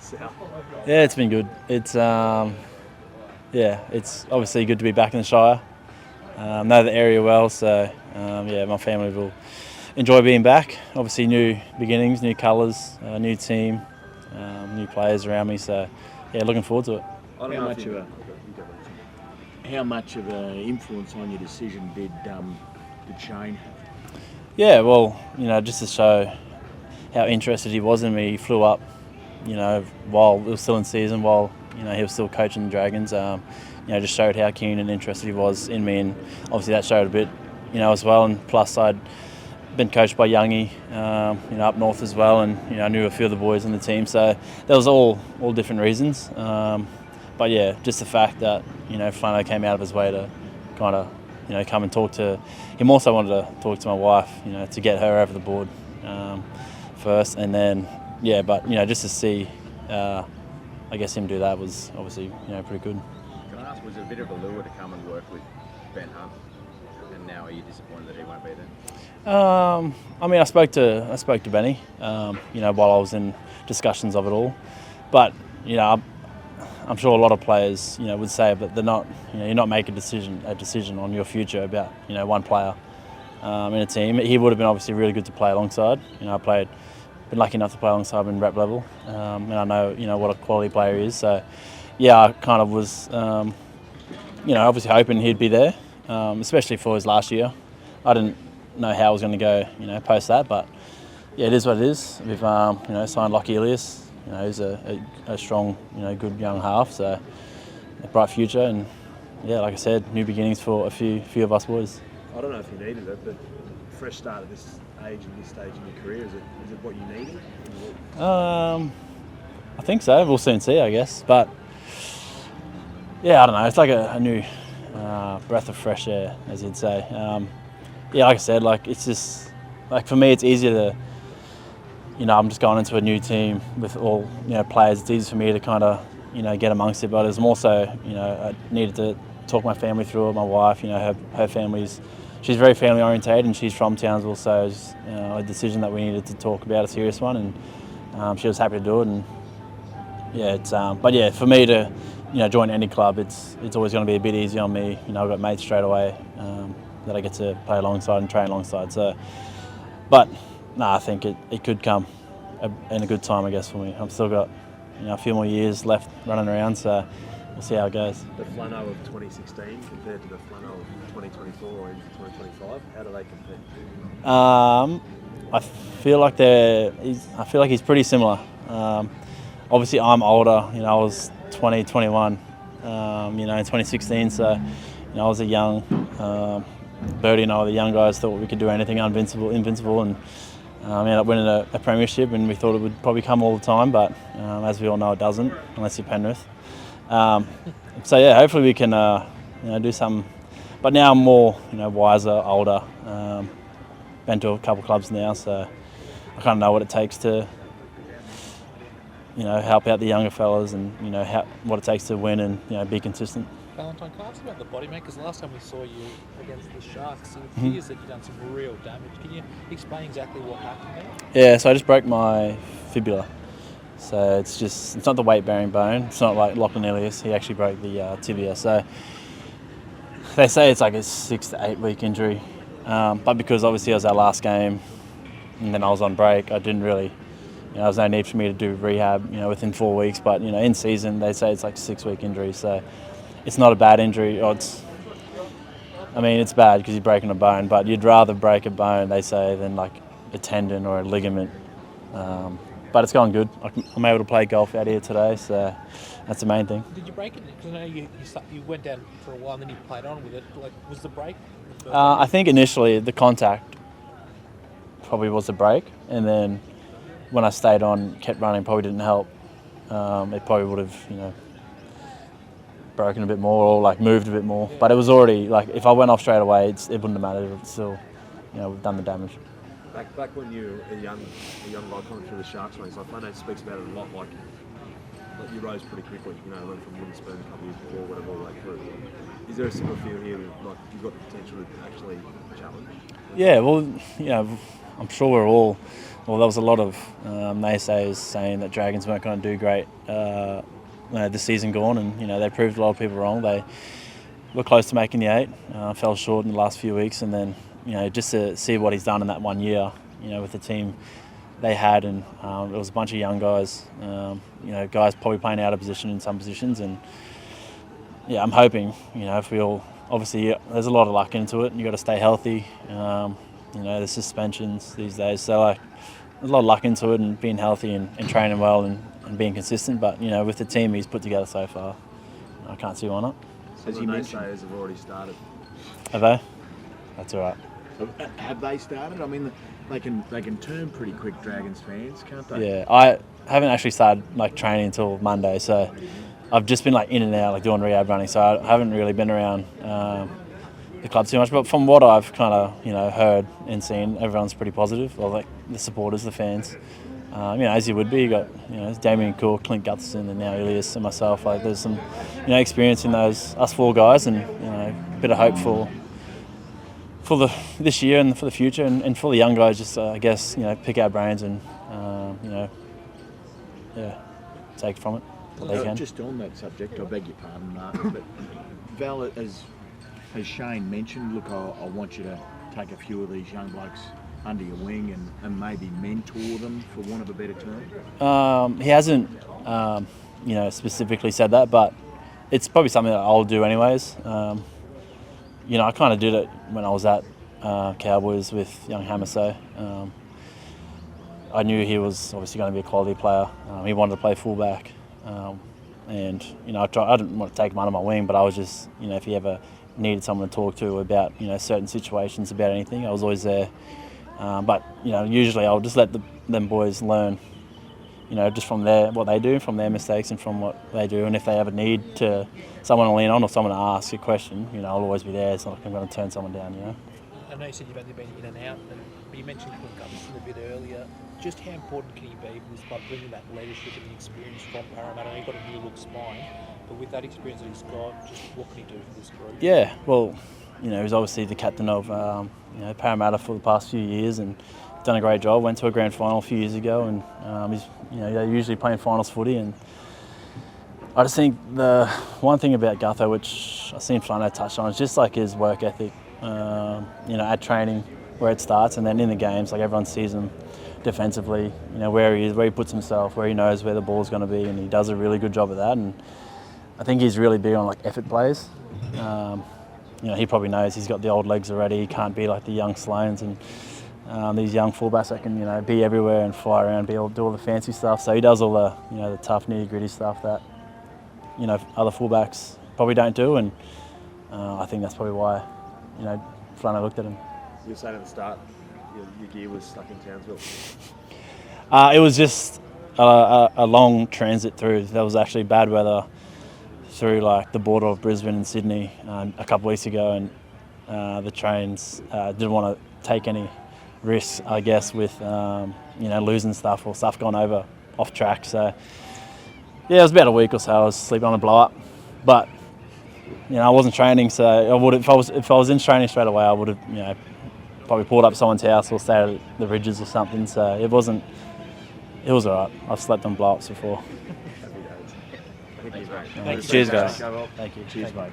south? Yeah, it's been good. It's it's obviously good to be back in the Shire. Know the area well, so my family will enjoy being back. Obviously, new beginnings, new colours, new team, new players around me. So yeah, looking forward to it. How much of an influence on your decision did Shane have? Yeah, well, just to show how interested he was in me, he flew up, while it was still in season, while he was still coaching the Dragons. Just showed how keen and interested he was in me, and obviously that showed a bit, as well. And plus, I'd been coached by Youngie, up north as well, and I knew a few of the boys in the team, so there was all different reasons. But yeah, just the fact that Flano came out of his way to kind of come and talk to him. Also wanted to talk to my wife, to get her over the board first, and then just to see, I guess him do that was obviously pretty good. Can I ask, was it a bit of a lure to come and work with Ben Hunt, and now are you disappointed that he won't be there? I spoke to Benny, while I was in discussions of it all, but I'm sure a lot of players, would say that they're not, you're not making a decision on your future about, one player in a team. He would have been obviously really good to play alongside. Been lucky enough to play alongside him in rep level, and I know, what a quality player he is. So, yeah, I kind of was, obviously hoping he'd be there, especially for his last year. I didn't know how I was going to go, post that, but yeah, it is what it is. We've, signed Lockie Ilias. He's a strong, good young half, so a bright future, and yeah, like I said, new beginnings for a few of us boys. I don't know if you needed it, but fresh start at this age and this stage in your career, is it what you needed? I think so. We'll soon see, I guess. But yeah, I don't know. It's like a new breath of fresh air, as you'd say. Like I said, it's just for me, it's easier to. I'm just going into a new team with all players. It's easy for me to kind of get amongst it, but it's more so I needed to talk my family through it. My wife, her family's, she's very family orientated, and she's from Townsville, so it's a decision that we needed to talk about, a serious one, and she was happy to do it. And yeah, it's but yeah, for me to join any club, it's always going to be a bit easier on me. I've got mates straight away that I get to play alongside and train alongside. So, but. No, I think it could come in a good time, I guess, for me. I've still got a few more years left running around, so we'll see how it goes. The Flano of 2016 compared to the Flano of 2024 or into 2025, how do they compare? I feel like he's pretty similar. Obviously, I'm older. I was 20, 21, in 2016, so I was a young Birdie and I were the young guys, thought we could do anything invincible, and ended up winning a premiership, and we thought it would probably come all the time, but as we all know, it doesn't, unless you're Penrith. So yeah, hopefully we can do something. But now I'm more wiser, older. Been to a couple clubs now, so I kind of know what it takes to help out the younger fellas, and what it takes to win and be consistent. Valentine, can I ask about the body, mate? Because last time we saw you against the Sharks, it appears that you've done some real damage. Can you explain exactly what happened there? Yeah, so I just broke my fibula. So it's not the weight-bearing bone. It's not like Lachlan Ilias. He actually broke the tibia. So they say it's like a 6 to 8 week injury. But because obviously it was our last game, and then I was on break, I didn't really. There was no need for me to do rehab, within 4 weeks. But in season, they say it's like a 6 week injury. So. It's not a bad injury. It's bad because you're breaking a bone, but you'd rather break a bone, they say, than like a tendon or a ligament. But it's going good. I'm able to play golf out here today, so that's the main thing. Did you break it? Because I know you went down for a while and then you played on with it. Was the break? I think initially the contact probably was the break, and then when I stayed on, kept running, probably didn't help. It probably would have, broken a bit more or moved a bit more, but it was already if I went off straight away, it wouldn't have mattered. It's still, we've done the damage. Back when you were a young guy coming through the Sharks ranks, Flano speaks about it a lot. You rose pretty quickly. Went from Winsburn a couple years before, whatever, all the way through. Is there a similar feel here? You've got the potential to actually challenge? Yeah, well, I'm sure we're all. Well, there was a lot of naysayers saying that Dragons weren't going to do great this season gone, and they proved a lot of people wrong. They were close to making the 8, fell short in the last few weeks, and then just to see what he's done in that 1 year, with the team they had, and it was a bunch of young guys, guys probably playing out of position in some positions, and yeah, I'm hoping, if we all, obviously there's a lot of luck into it, and you got to stay healthy, the suspensions these days, so like there's a lot of luck into it, and being healthy and training well and being consistent, but with the team he's put together so far, I can't see why not. As you mentioned, naysayers have already started. Have they? That's all right. Have they started? I mean, they can turn pretty quick, Dragons fans, can't they? Yeah, I haven't actually started training until Monday, so I've just been in and out, doing rehab running. So I haven't really been around the club too much. But from what I've kind of heard and seen, everyone's pretty positive. Well, the supporters, the fans. As you would be, you got Damien Cook, Clint Gutherson, and now Ilias and myself. There's some experience in us 4 guys, and a bit of hope for this year and for the future, and for the young guys, just I guess pick our brains and take from it what they can. Just on that subject, I beg your pardon, Martin, but Val, as Shane mentioned, look, I want you to take a few of these young blokes under your wing and maybe mentor them, for want of a better term. He hasn't specifically said that, but it's probably something that I'll do anyways. I kind of did it when I was at Cowboys with young Hamaso. I knew he was obviously going to be a quality player. He wanted to play fullback, and I didn't want to take him under my wing, but I was just, if he ever needed someone to talk to about certain situations, about anything, I was always there. But usually I'll just let them boys learn, just from what they do, from their mistakes, and from what they do. And if they ever need someone to lean on or someone to ask a question, I'll always be there. It's not like I'm going to turn someone down. I know you said you've only been in and out, but you mentioned Clint Gutherson a bit earlier. Just how important can he be for this club, bringing that leadership and the experience from Parramatta? He's got a new look spine, but with that experience that he's got, just what can he do for this group? Yeah, well, he's obviously the captain of Parramatta for the past few years, and done a great job. Went to a grand final a few years ago, and he's they're usually playing finals footy, and I just think the one thing about Gutho, which I seen Flano touch on, is just his work ethic. At training, where it starts, and then in the games, everyone sees him defensively. Where he is, where he puts himself, where he knows where the ball's going to be, and he does a really good job of that. And I think he's really big on effort plays. He probably knows he's got the old legs already. He can't be like the young Sloans and these young fullbacks that can be everywhere and fly around, do all the fancy stuff. So he does all the the tough nitty gritty stuff that other fullbacks probably don't do, and I think that's probably why Flano looked at him. You were saying at the start your gear was stuck in Townsville. It was just a long transit through. There was actually bad weather through the border of Brisbane and Sydney a couple of weeks ago, and the trains didn't want to take any risks, I guess, with losing stuff or stuff going over off track. So yeah, it was about a week or so. I was sleeping on a blow up, but I wasn't training, so I would if I was in training straight away, I would have probably pulled up someone's house or stayed at the Ridges or something. So it was alright. I've slept on blow ups before. Thank you. Cheers, guys. Thank you. Cheers, mate.